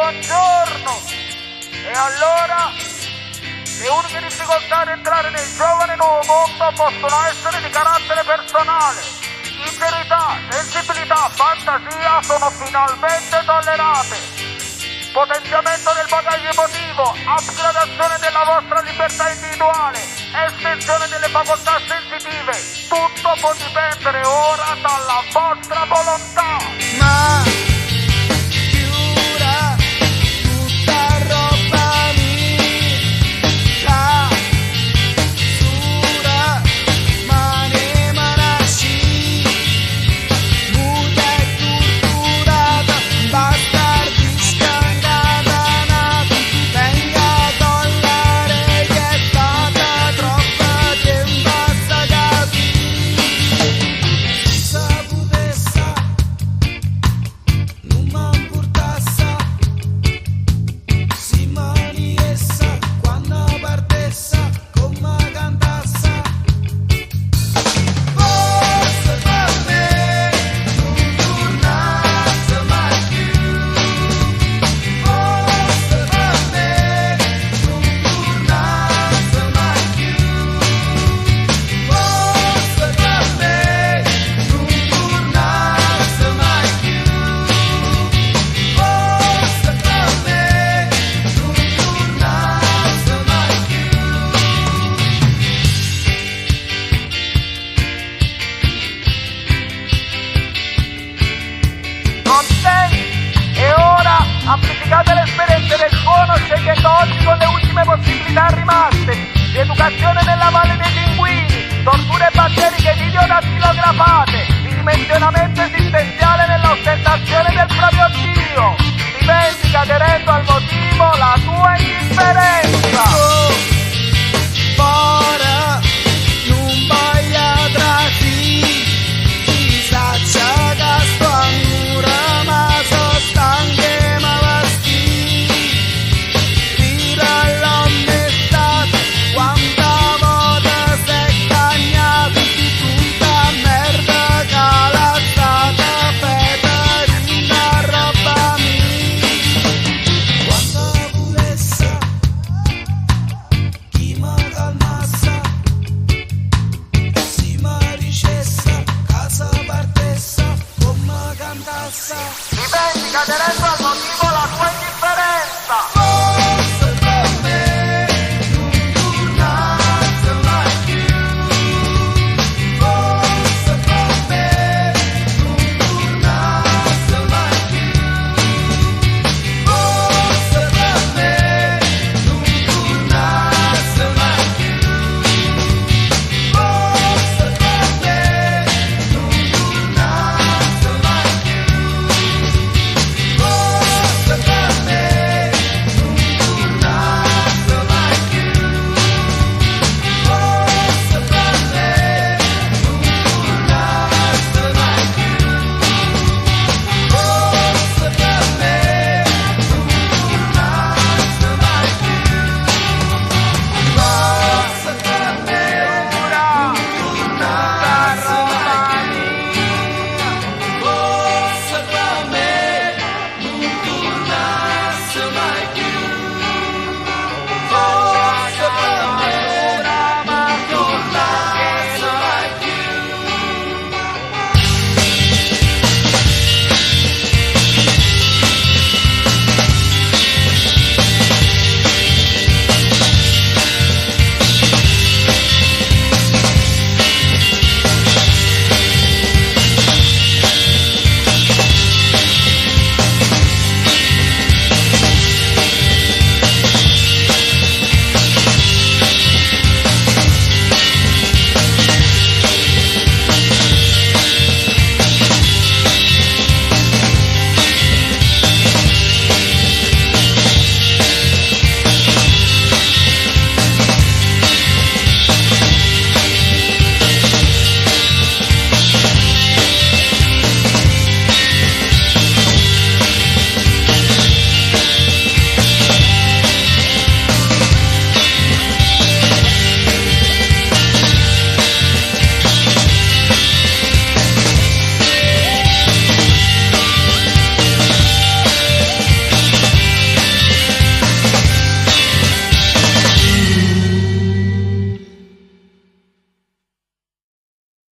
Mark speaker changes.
Speaker 1: buongiorno. E allora, le uniche difficoltà ad entrare nel giovane nuovo mondo possono essere di carattere personale. Sincerità, sensibilità, fantasia sono finalmente tollerate. Potenziamento del bagaglio emotivo, upgradazione della vostra libertà individuale, estensione delle facoltà sensitive, tutto può dipendere ora dalla vostra volontà.
Speaker 2: Ma chiura tutta roba mia, sura, mane manashi, muda e torturata, bastardi scandata, nata, venga a dollare che è stata troppa tempo assagati. Saputessa, non m'ampurtassa, si maniessa, quando partessa, come cantassa. Forse per me non tornasse mai più. Forse per me non tornasse mai più. Forse per me non tornasse mai più. Forse per me non tornasse mai più.
Speaker 1: Contenti? E ora amplificate le esperienze del buono scegliendo oggi con le ultime possibilità rimaste. Rieducazione nella Valle dei Pinguini, torture batteriche video dattilografate, ridimensionamento